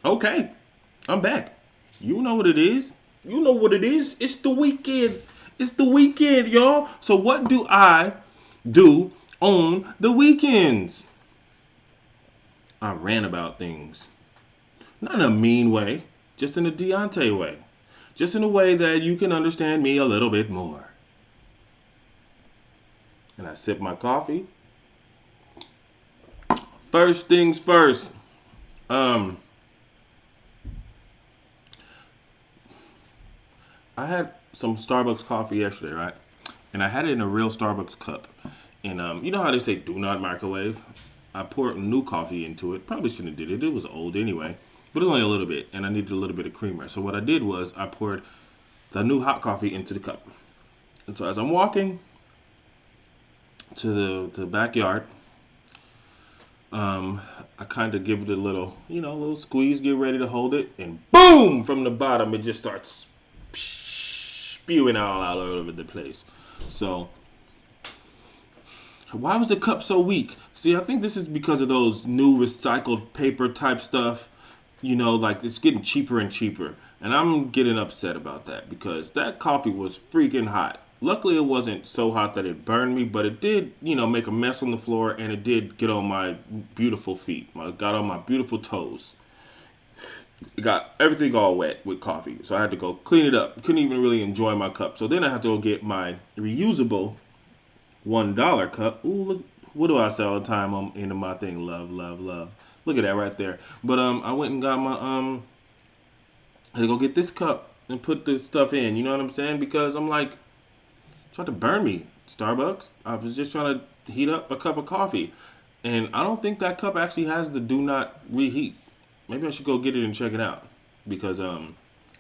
Okay, I'm back. You know what it is. You know what it is. It's the weekend. It's the weekend, y'all. So what do I do on the weekends? I rant about things. Not in a mean way, just in a Deontay way. Just in a way that you can understand me a little bit more. And I sip my coffee. First things first. Um, I had some Starbucks coffee yesterday, right? And I had it in a real Starbucks cup. And you know how they say do not microwave? I poured new coffee into it. Probably shouldn't have did it. It was old anyway. But it was only a little bit, and I needed a little bit of creamer. So what I did was I poured the new hot coffee into the cup. And so as I'm walking to the backyard, I kind of give it a little, a little squeeze, get ready to hold it, and boom! From the bottom, it just starts spewing all over the place. So why was the cup so weak? See, I think this is because of those new recycled paper type stuff. Like it's getting cheaper and cheaper. And I'm getting upset about that because that coffee was freaking hot. Luckily, it wasn't so hot that it burned me, but it did, make a mess on the floor and it did get on my beautiful feet. It got on my beautiful toes. It got everything all wet with coffee. So I had to go clean it up. Couldn't even really enjoy my cup. So then I had to go get my reusable $1 cup. Ooh, look, what do I say all the time? I'm into my thing. Love, love, love. Look at that right there. But I went and got my I had to go get this cup and put the stuff in. You know what I'm saying? Because I'm like, tried to burn me, Starbucks. I was just trying to heat up a cup of coffee. And I don't think that cup actually has the do not reheat. Maybe I should go get it and check it out. Because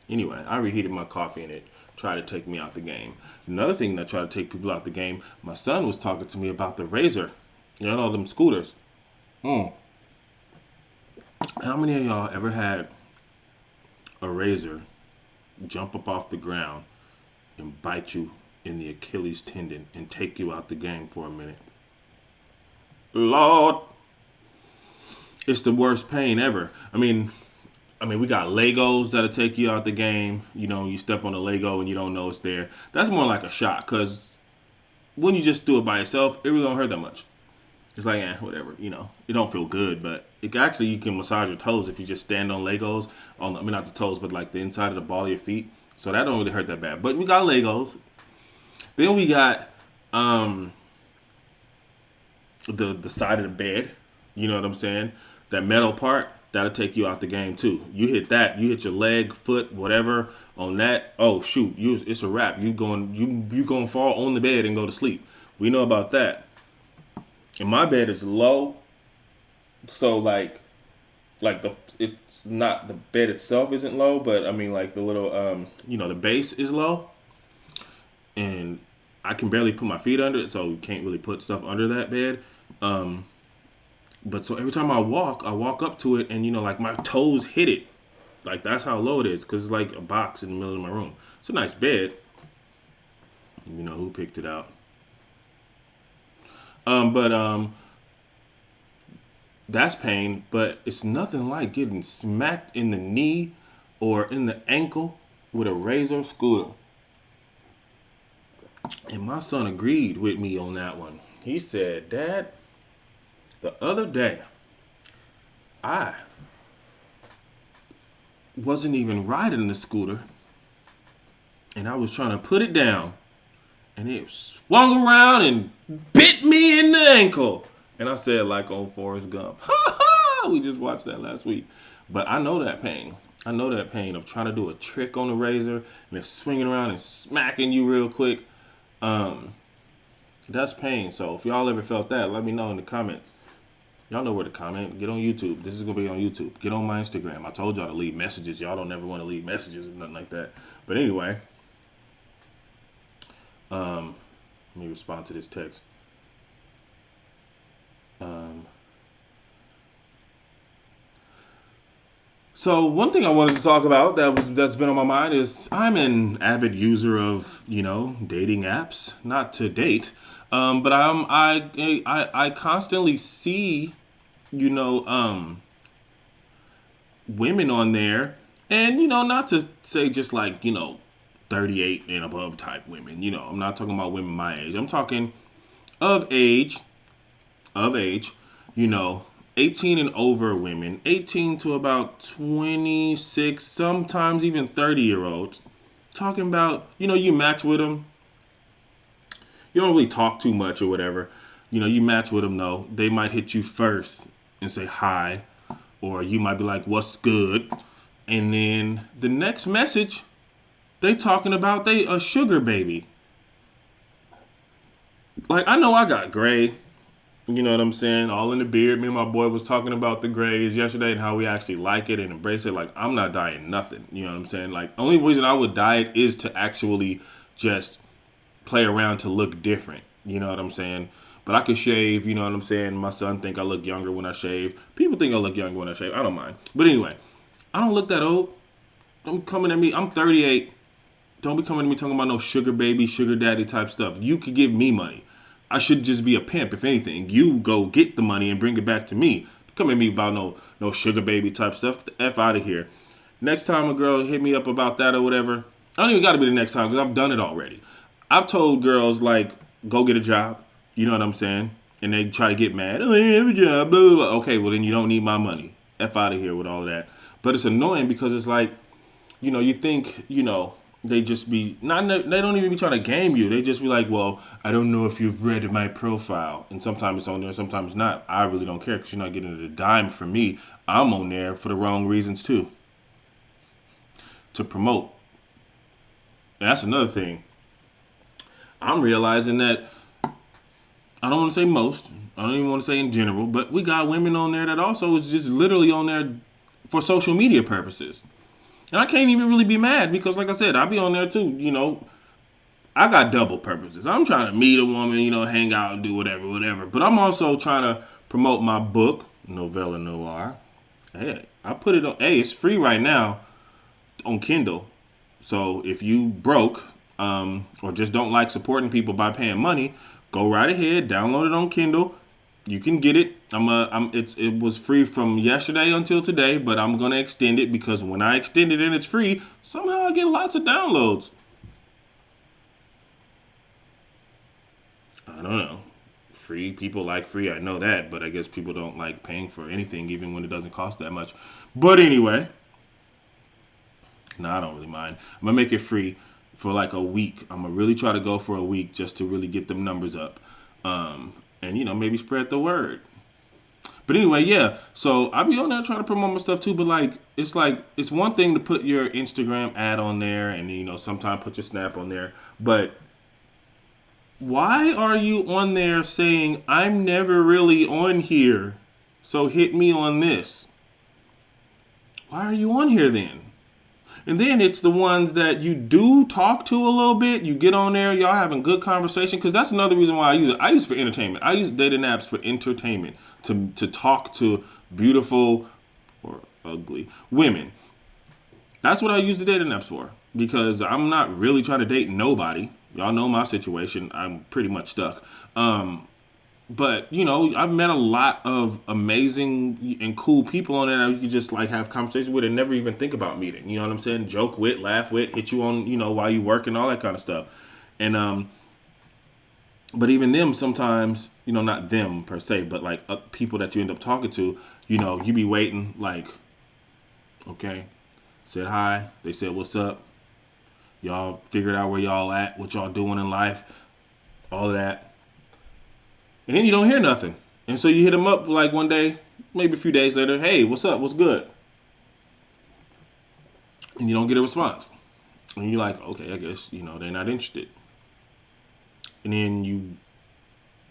anyway, I reheated my coffee and it tried to take me out the game. Another thing that tried to take people out the game, my son was talking to me about the Razor. Them scooters. How many of y'all ever had a Razor jump up off the ground and bite you in the Achilles tendon and take you out the game for a minute? Lord, it's the worst pain ever. We got Legos that'll take you out the game. You step on a Lego and you don't know it's there. That's more like a shot because when you just do it by yourself, it really don't hurt that much. It's like, whatever, It don't feel good, but you can massage your toes if you just stand on Legos. Not the toes, but like the inside of the ball of your feet. So that don't really hurt that bad. But we got Legos. Then we got the side of the bed. You know what I'm saying? That metal part, that'll take you out the game too. You hit that, you hit your leg, foot, whatever on that. Oh shoot, it's a wrap. You going fall on the bed and go to sleep. We know about that. And my bed is low, so it's not the bed itself isn't low, but like the little the base is low, and I can barely put my feet under it, so you can't really put stuff under that bed. But so every time I walk up to it, and like my toes hit it, like that's how low it is, because it's like a box in the middle of my room. It's a nice bed. You know who picked it out. But that's pain, but it's nothing like getting smacked in the knee or in the ankle with a Razor scooter. And my son agreed with me on that one. He said, Dad, the other day, I wasn't even riding the scooter, and I was trying to put it down, and it swung around and bit me in the ankle. And I said, like on Forrest Gump. We just watched that last week. But I know that pain. I know that pain of trying to do a trick on the Razor and it's swinging around and smacking you real quick. That's pain. So if y'all ever felt that, let me know in the comments. Y'all know where to comment. Get on YouTube. This is going to be on YouTube. Get on my Instagram. I told y'all to leave messages. Y'all don't ever want to leave messages or nothing like that. But anyway. Let me respond to this text. So one thing I wanted to talk about that's been on my mind is I'm an avid user of dating apps, not to date, but I constantly see women on there, and not to say just like 38 and above type women. I'm not talking about women my age. I'm talking of age, of age, you know, 18 and over women, 18 to about 26, sometimes even 30-year-olds, talking about, you match with them. You don't really talk too much or whatever. You match with them, though. They might hit you first and say hi, or you might be like, what's good? And then the next message, they talking about they a sugar baby. Like, I know I got gray. You know what I'm saying? All in the beard. Me and my boy was talking about the grays yesterday and how we actually like it and embrace it. Like, I'm not dyeing nothing. You know what I'm saying? Like, only reason I would dye it is to actually just play around to look different. You know what I'm saying? But I could shave. You know what I'm saying? My son think I look younger when I shave. People think I look younger when I shave. I don't mind. But anyway, I don't look that old. Don't coming at me. I'm 38. Don't be coming to me talking about no sugar baby, sugar daddy type stuff. You could give me money. I should just be a pimp, if anything. You go get the money and bring it back to me. Come at me about no sugar baby type stuff. Get the F out of here. Next time a girl hit me up about that or whatever, I don't even got to be the next time because I've done it already. I've told girls, like, go get a job. You know what I'm saying? And they try to get mad. Oh, I have a job, blah, blah, blah. Okay, well, then you don't need my money. F out of here with all of that. But it's annoying because it's like, you think, they just be not. They don't even be trying to game you. They just be like, "Well, I don't know if you've read my profile." And sometimes it's on there, sometimes not. I really don't care because you're not getting a dime from me. I'm on there for the wrong reasons too, to promote. And that's another thing. I'm realizing that I don't want to say most. I don't even want to say in general, but we got women on there that also is just literally on there for social media purposes. And I can't even really be mad because, like I said, I be on there too. I got double purposes. I'm trying to meet a woman, hang out and do whatever. But I'm also trying to promote my book, Novella Noir. Hey, I put it on. Hey, it's free right now on Kindle. So if you broke or just don't like supporting people by paying money, go right ahead, download it on Kindle. You can get it. It was free from yesterday until today, but I'm gonna extend it because when I extend it and it's free, somehow I get lots of downloads. I don't know. Free people like free. I know that, but I guess people don't like paying for anything, even when it doesn't cost that much. But anyway, no, I don't really mind. I'm gonna make it free for like a week. I'm gonna really try to go for a week just to really get them numbers up, and maybe spread the word. But anyway, yeah. So I be on there trying to promote my stuff too. But like it's one thing to put your Instagram ad on there, and sometimes put your Snap on there. But why are you on there saying I'm never really on here? So hit me on this. Why are you on here then? And then it's the ones that you do talk to a little bit. You get on there, y'all having good conversation. Because that's another reason why I use it. I use it for entertainment. I use dating apps for entertainment. To talk to beautiful or ugly women. That's what I use the dating apps for. Because I'm not really trying to date nobody. Y'all know my situation. I'm pretty much stuck. But, I've met a lot of amazing and cool people on there that you can just like have conversations with and never even think about meeting. You know what I'm saying? Joke with, laugh with, hit you on, while you work and all that kind of stuff. And, but even them sometimes, not them per se, but like people that you end up talking to, you be waiting like, okay, said hi. They said, what's up? Y'all figured out where y'all at, what y'all doing in life, all of that. And then you don't hear nothing. And so you hit them up like one day, maybe a few days later. Hey, what's up? What's good? And you don't get a response. And you're like, okay, I guess, they're not interested. And then you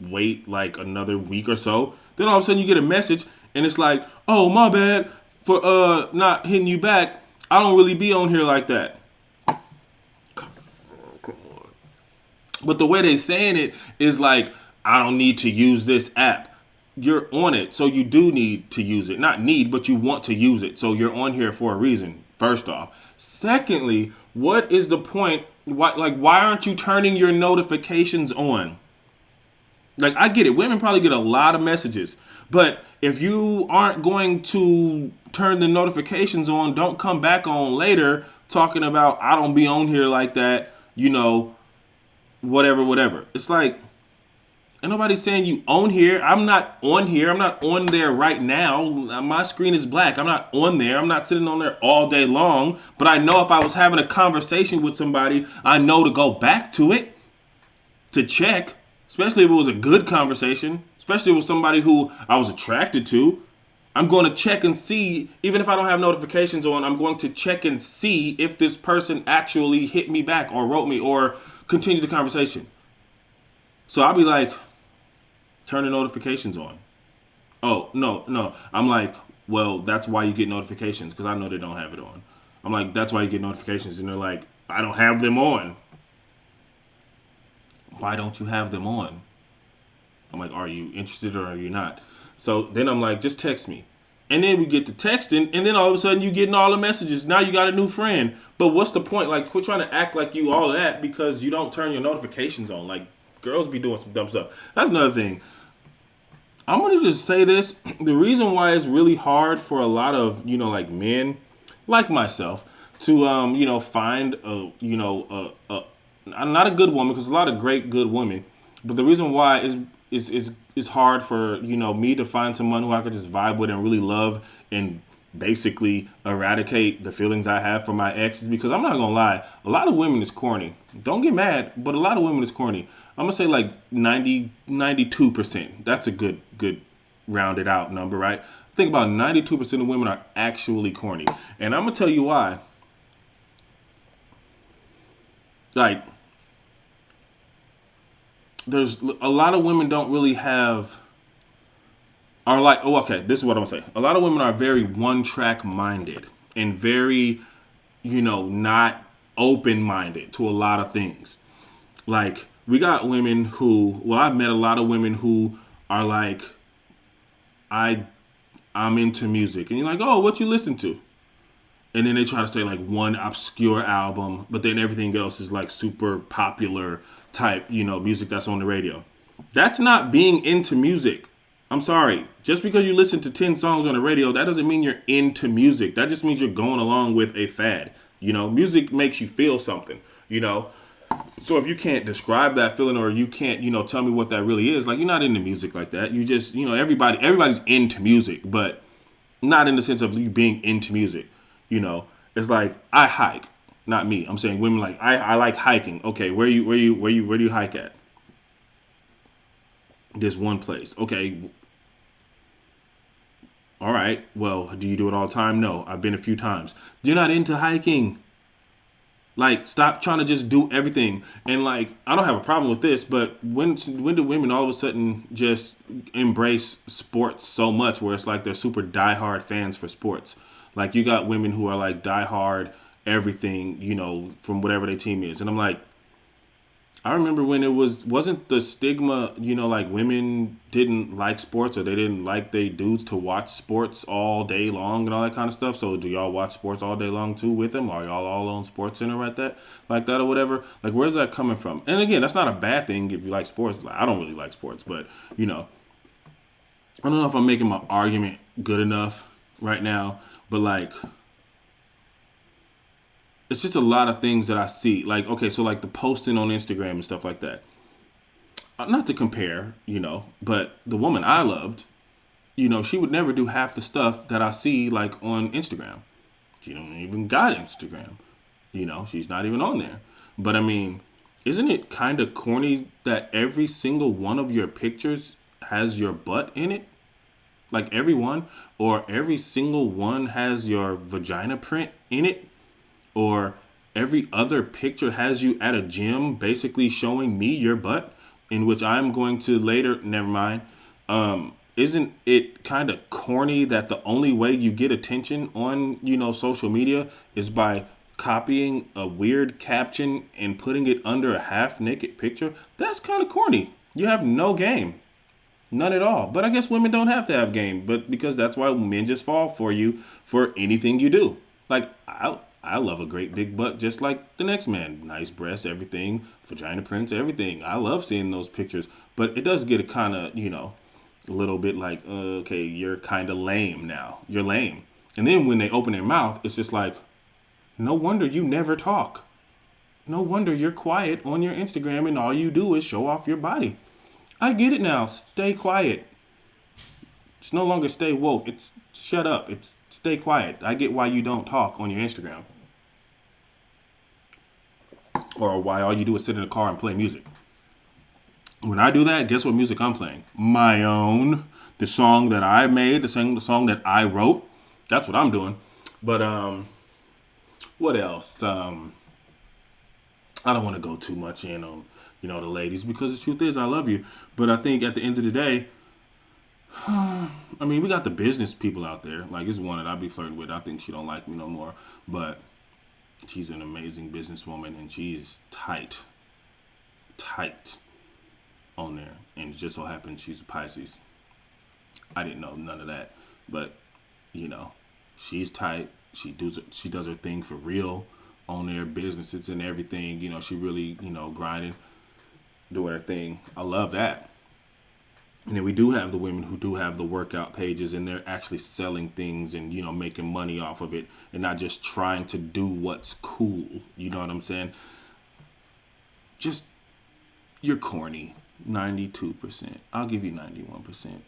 wait like another week or so. Then all of a sudden you get a message and it's like, oh, my bad for not hitting you back. I don't really be on here like that. Come on. But the way they saying it is like, I don't need to use this app. You're on it, so you do need to use it. Not need, but you want to use it. So you're on here for a reason, first off. Secondly, what is the point? Why aren't you turning your notifications on? Like, I get it. Women probably get a lot of messages. But if you aren't going to turn the notifications on. Don't come back on later talking about I don't be on here like that, whatever, whatever. It's like, ain't nobody saying you on here. I'm not on here. I'm not on there right now. My screen is black. I'm not on there. I'm not sitting on there all day long. But I know if I was having a conversation with somebody, I know to go back to it to check, especially if it was a good conversation, especially with somebody who I was attracted to. I'm going to check and see, even if I don't have notifications on, I'm going to check and see if this person actually hit me back or wrote me or continued the conversation. So I'll be like, turn the notifications on. Oh, no. I'm like, well, that's why you get notifications, because I know they don't have it on. I'm like, that's why you get notifications. And they're like, I don't have them on. Why don't you have them on? I'm like, are you interested or are you not? So then I'm like, just text me. And then we get to texting, and then all of a sudden you getting all the messages. Now you got a new friend. But what's the point? Like, quit trying to act like you all of that because you don't turn your notifications on. Like, girls be doing some dumb stuff. That's another thing. I'm going to just say this. The reason why it's really hard for a lot of, like men like myself to, find, not a good woman, because a lot of great good women. But the reason why is hard for, me to find someone who I could just vibe with and really love and basically eradicate the feelings I have for my ex is because I'm not going to lie. A lot of women is corny. Don't get mad, but a lot of women is corny. I'm going to say like 92%. That's a good rounded out number, right? I think about 92% of women are actually corny. And I'm going to tell you why. Like, there's a lot of women don't really have, are like, oh, okay, this is what I'm going to say. A lot of women are very one-track minded and very, not open-minded to a lot of things. Like, we got women who, I've met a lot of women who are like, I'm into music. And you're like, oh, what you listen to? And then they try to say like one obscure album, but then everything else is like super popular type, music that's on the radio. That's not being into music. I'm sorry. Just because you listen to 10 songs on the radio, that doesn't mean you're into music. That just means you're going along with a fad. Music makes you feel something, So if you can't describe that feeling or you can't, tell me what that really is, like you're not into music like that. You just, everybody's into music, but not in the sense of you being into music. It's like I hike, not me. I'm saying women like I like hiking. Okay, where do you hike at? This one place. Okay. All right. Well, do you do it all the time? No, I've been a few times. You're not into hiking. Like, stop trying to just do everything. And like, I don't have a problem with this, but when do women all of a sudden just embrace sports so much where it's like they're super diehard fans for sports? Like, you got women who are like diehard everything, from whatever their team is. And I'm like, I remember when wasn't the stigma, like women didn't like sports or they didn't like they dudes to watch sports all day long and all that kind of stuff. So do y'all watch sports all day long too with them? Are y'all all on Sports Center like that or whatever? Like, where's that coming from? And again, that's not a bad thing if you like sports. Like, I don't really like sports, but I don't know if I'm making my argument good enough right now, but like, it's just a lot of things that I see. Like, okay, so like the posting on Instagram and stuff like that. Not to compare, but the woman I loved, she would never do half the stuff that I see like on Instagram. She don't even got Instagram. She's not even on there. But I mean, isn't it kind of corny that every single one of your pictures has your butt in it? Like every one, or every single one has your vagina print in it? Or every other picture has you at a gym basically showing me your butt, in which I'm going to later, never mind. Isn't it kind of corny that the only way you get attention on, social media is by copying a weird caption and putting it under a half-naked picture? That's kind of corny. You have no game. None at all. But I guess women don't have to have game, but because that's why men just fall for you for anything you do. Like, I love a great big butt just like the next man. Nice breasts, everything, vagina prints, everything. I love seeing those pictures. But it does get a kind of, a little bit like, okay, you're kind of lame now. You're lame. And then when they open their mouth, it's just like, no wonder you never talk. No wonder you're quiet on your Instagram and all you do is show off your body. I get it now. Stay quiet. It's no longer stay woke. It's shut up. It's stay quiet. I get why you don't talk on your Instagram. Or why all you do is sit in the car and play music. When I do that, guess what music I'm playing? My own. The song that I made, the song that I wrote. That's what I'm doing. But what else? I don't want to go too much in on, the ladies, because the truth is I love you. But I think at the end of the day, I mean, we got the business people out there. Like, it's one that I be flirting with. I think she don't like me no more. But she's an amazing businesswoman, and she is tight on there. And it just so happens she's a Pisces. I didn't know none of that. But, she's tight. She does her thing for real on their businesses and everything. She really, grinding, doing her thing. I love that. And then we do have the women who do have the workout pages, and they're actually selling things and, making money off of it, and not just trying to do what's cool. You know what I'm saying? Just, you're corny. 92%. I'll give you 91%.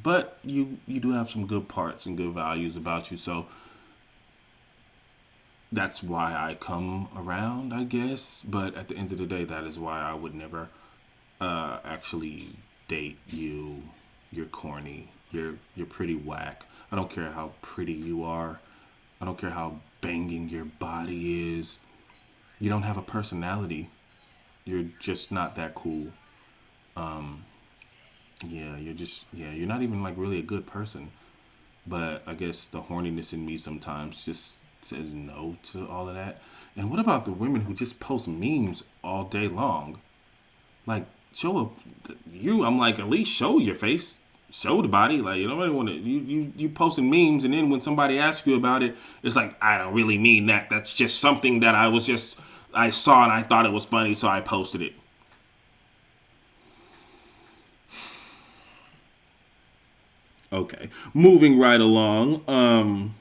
But you do have some good parts and good values about you, so that's why I come around, I guess. But at the end of the day, that is why I would never actually date you. You're corny. You're pretty whack. I don't care how pretty you are. I don't care how banging your body is. You don't have a personality. You're just not that cool. You're not even like really a good person. But I guess the horniness in me sometimes just says no to all of that. And what about the women who just post memes all day long? Like, show up I'm like, at least show your face, show the body. Like, you don't really want to, you posting memes, and then when somebody asks you about it, it's like, I don't really mean that. That's just something that I saw and I thought it was funny, so I posted it. Okay, moving right along.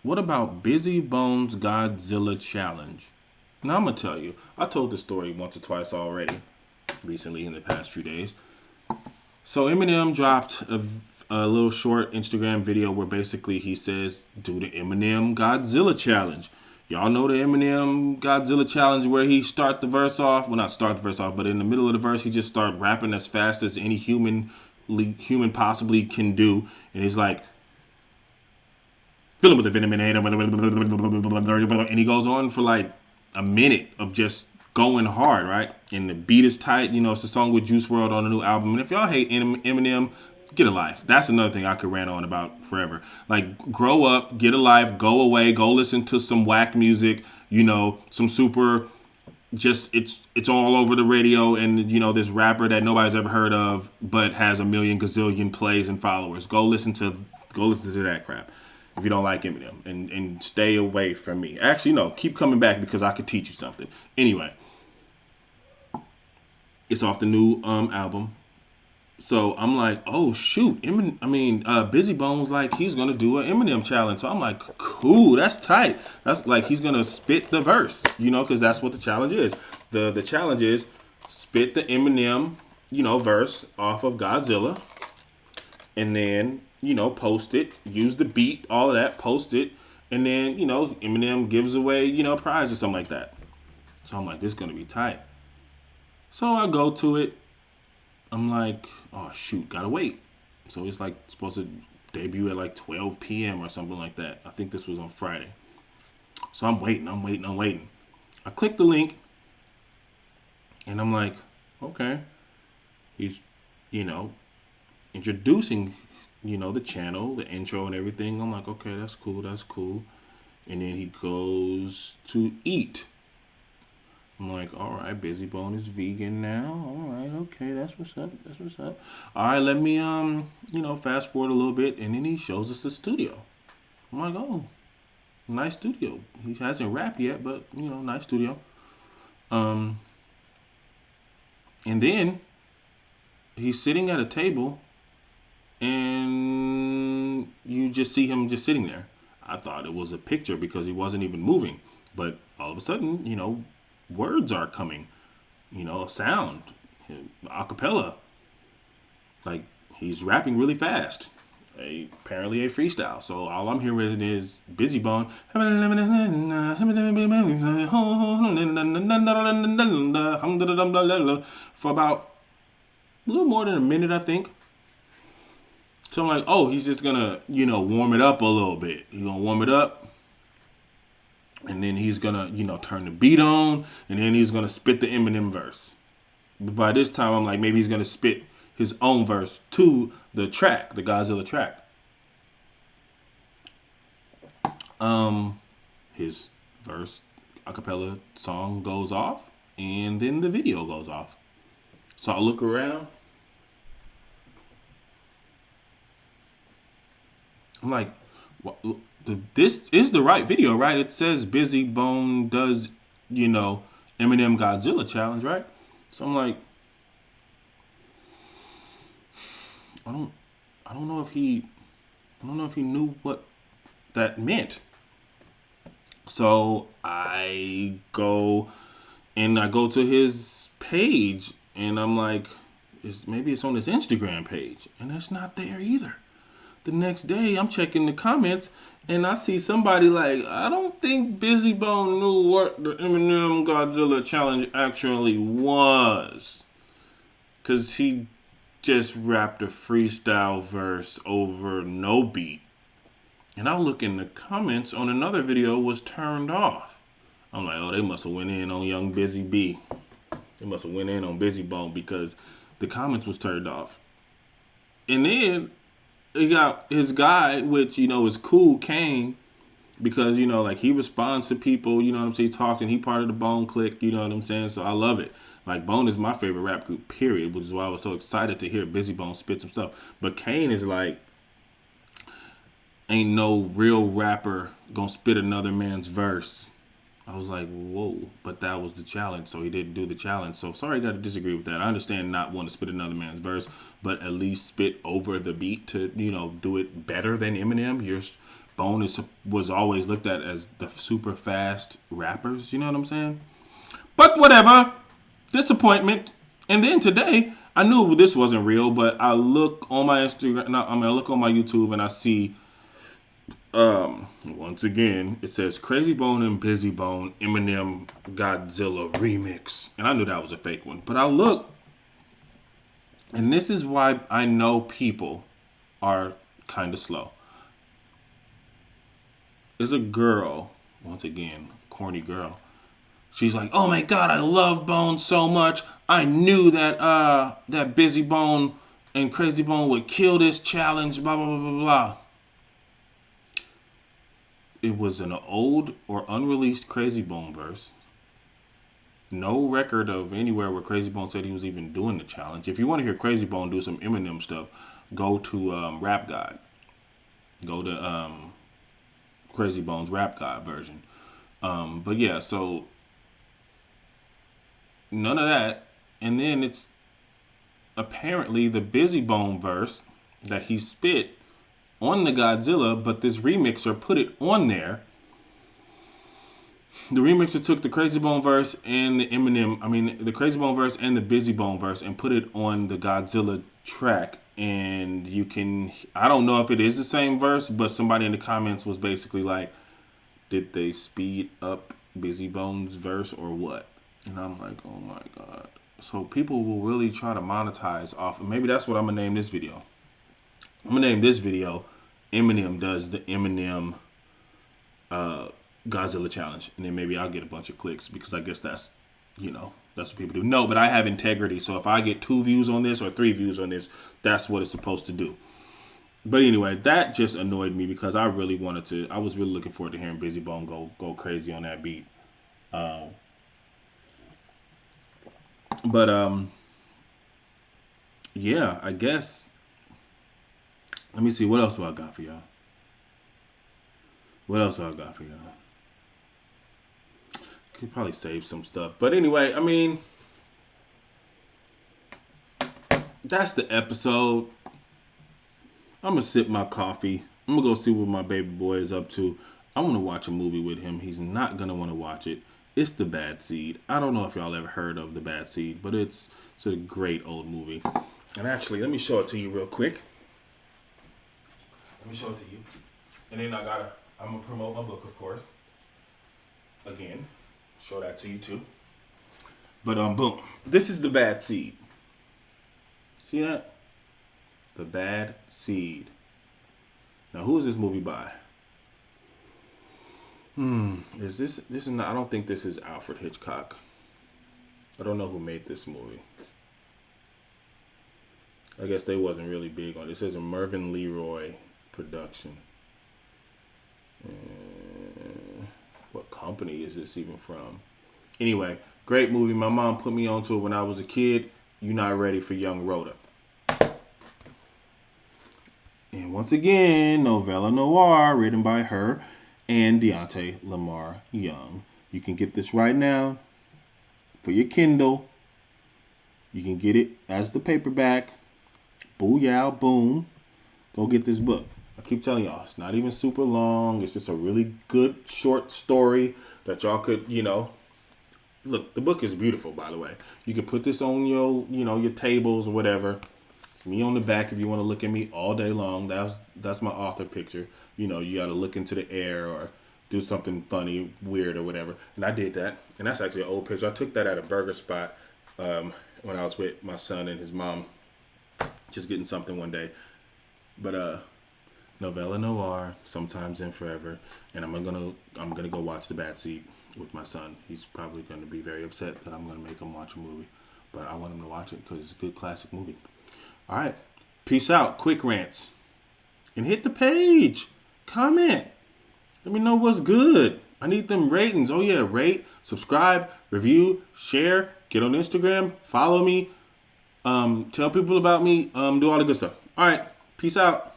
What about Bizzy Bone's Godzilla challenge? Now I'm gonna tell you. I told this story once or twice already, recently in the past few days. So Eminem dropped a little short Instagram video where basically he says, do the Eminem Godzilla challenge. Y'all know the Eminem Godzilla challenge where he start the verse off. Well, not start the verse off, but in the middle of the verse, he just start rapping as fast as any human possibly can do. And he's like, fill him with the venom in it. And he goes on for like a minute of just going hard, right? And the beat is tight. It's a song with Juice WRLD on the new album. And if y'all hate Eminem, get a life. That's another thing I could rant on about forever. Like, grow up, get a life, go away, go listen to some whack music, some super, just, it's all over the radio, and, this rapper that nobody's ever heard of, but has a million gazillion plays and followers. Go listen to that crap. If you don't like Eminem, and stay away from me. Actually, no, keep coming back because I could teach you something. Anyway, it's off the new album. So I'm like, oh shoot, Bizzy Bone's like, he's gonna do an Eminem challenge. So I'm like, cool, that's tight. That's like, he's gonna spit the verse, because that's what the challenge is. The challenge is spit the Eminem, verse off of Godzilla, and then post it, use the beat, all of that, post it, and then Eminem gives away a prize or something like that. So I'm like, this is gonna be tight. So I go to it. I'm like, oh shoot, gotta wait. So it's like supposed to debut at like 12 p.m. or something like that. I think this was on Friday. So I'm waiting. I click the link, and I'm like, okay. He's, introducing, the channel, the intro and everything. I'm like, okay, that's cool. And then he goes to eat. I'm like, all right, Bizzy Bone is vegan now. All right, okay, that's what's up. All right, let me, fast forward a little bit, and then he shows us the studio. I'm like, oh, nice studio. He hasn't rapped yet, but, nice studio. And then he's sitting at a table, and you just see him just sitting there. I thought it was a picture because he wasn't even moving. But all of a sudden, words are coming, a sound, a cappella. Like, he's rapping really fast. Apparently a freestyle. So all I'm hearing is Bizzy Bone for about a little more than a minute, I think. So I'm like, oh, he's just gonna, warm it up a little bit. He's gonna warm it up, and then he's gonna, turn the beat on, and then he's gonna spit the Eminem verse. But by this time, I'm like, maybe he's gonna spit his own verse to the track, the Godzilla track. His verse, acapella song goes off, and then the video goes off. So I look around. I'm like, this is the right video, right? It says Bizzy Bone does, Eminem Godzilla challenge, right? So I'm like, I don't know if he knew what that meant. So I go to his page, and I'm like, maybe it's on his Instagram page, and it's not there either. The next day, I'm checking the comments, and I see somebody like, I don't think Bizzy Bone knew what the Eminem Godzilla challenge actually was. Because he just rapped a freestyle verse over no beat. And I look in the comments on another video was turned off. I'm like, oh, they must have went in on young Bizzy B. They must have went in on Bizzy Bone because the comments was turned off. And then he got his guy, which, is cool, Kane, because, like, he responds to people, you know what I'm saying, he talks, and he part of the Bone clique, you know what I'm saying, so I love it. Like, Bone is my favorite rap group, period, which is why I was so excited to hear Bizzy Bone spit some stuff. But Kane is like, ain't no real rapper gonna spit another man's verse. I was like, whoa, but that was the challenge, so he didn't do the challenge. So sorry, I got to disagree with that. I understand not wanting to spit another man's verse, but at least spit over the beat to, do it better than Eminem. Your Bone was always looked at as the super fast rappers, you know what I'm saying? But whatever, disappointment. And then today, I knew this wasn't real, but I look on my Instagram, I look on my YouTube, and I see, once again, it says Crazy Bone and Bizzy Bone Eminem Godzilla remix. And I knew that was a fake one. But I look, and this is why I know people are kind of slow. There's a girl, once again, corny girl. She's like, oh my God, I love Bone so much. I knew that that Bizzy Bone and Crazy Bone would kill this challenge, blah, blah, blah, blah, blah. It was an old or unreleased Crazy Bone verse. No record of anywhere where Crazy Bone said he was even doing the challenge. If you want to hear Crazy Bone do some Eminem stuff, go to Rap God. Go to Crazy Bone's Rap God version. But yeah, so none of that. And then it's apparently the Bizzy Bone verse that he spit on the Godzilla, but this remixer put it on there. The remixer took the Crazy Bone verse and the Crazy Bone verse and the Bizzy Bone verse and put it on the Godzilla track. And I don't know if it is the same verse, but somebody in the comments was basically like, did they speed up Bizzy Bone's verse or what? And I'm like, oh my God. So people will really try to monetize off. And maybe that's what I'm going to name this video. I'm going to name this video Eminem does the Eminem Godzilla challenge. And then maybe I'll get a bunch of clicks because I guess that's what people do. No, but I have integrity. So if I get 2 views on this or 3 views on this, that's what it's supposed to do. But anyway, that just annoyed me because I was really looking forward to hearing Bizzy Bone go crazy on that beat. Yeah, I guess. Let me see. What else do I got for y'all? Could probably save some stuff. But anyway, that's the episode. I'm going to sip my coffee I'm gonna go see what my baby boy is up to. I want to watch a movie with him. He's not gonna want to watch it. It's The Bad Seed. I don't know if y'all ever heard of The Bad Seed, but it's a great old movie. And actually, let me show it to you real quick. Let me show it to you. And then I'm gonna promote my book, of course. Again, show that to you too. But boom. This is The Bad Seed. See that? The Bad Seed. Now, who is this movie by? Is this is not? I don't think this is Alfred Hitchcock. I don't know who made this movie. I guess they wasn't really big on it. It says a Mervyn Leroy production. What company is this even from? Anyway, great movie. My mom put me onto it when I was a kid. You Not Ready for Young Rhoda. And once again, novella noir written by her and Deontay Lamar Young. You can get this right now for your Kindle. You can get it as the paperback. Booyah, boom. Go get this book. I keep telling y'all, it's not even super long. It's just a really good short story that y'all could, look, the book is beautiful, by the way. You can put this on your tables or whatever. It's me on the back if you want to look at me all day long. That's my author picture. You got to look into the air or do something funny, weird, or whatever. And I did that. And that's actually an old picture. I took that at a burger spot when I was with my son and his mom, just getting something one day. But novella noir, sometimes and forever. And I'm gonna go watch The Bad Seed with my son. He's probably going to be very upset that I'm going to make him watch a movie, but I want him to watch it because it's a good classic movie. All right, peace out. Quick rants, and hit the page. Comment. Let me know what's good. I need them ratings. Oh yeah, rate, subscribe, review, share. Get on Instagram. Follow me. Tell people about me. Do all the good stuff. All right, peace out.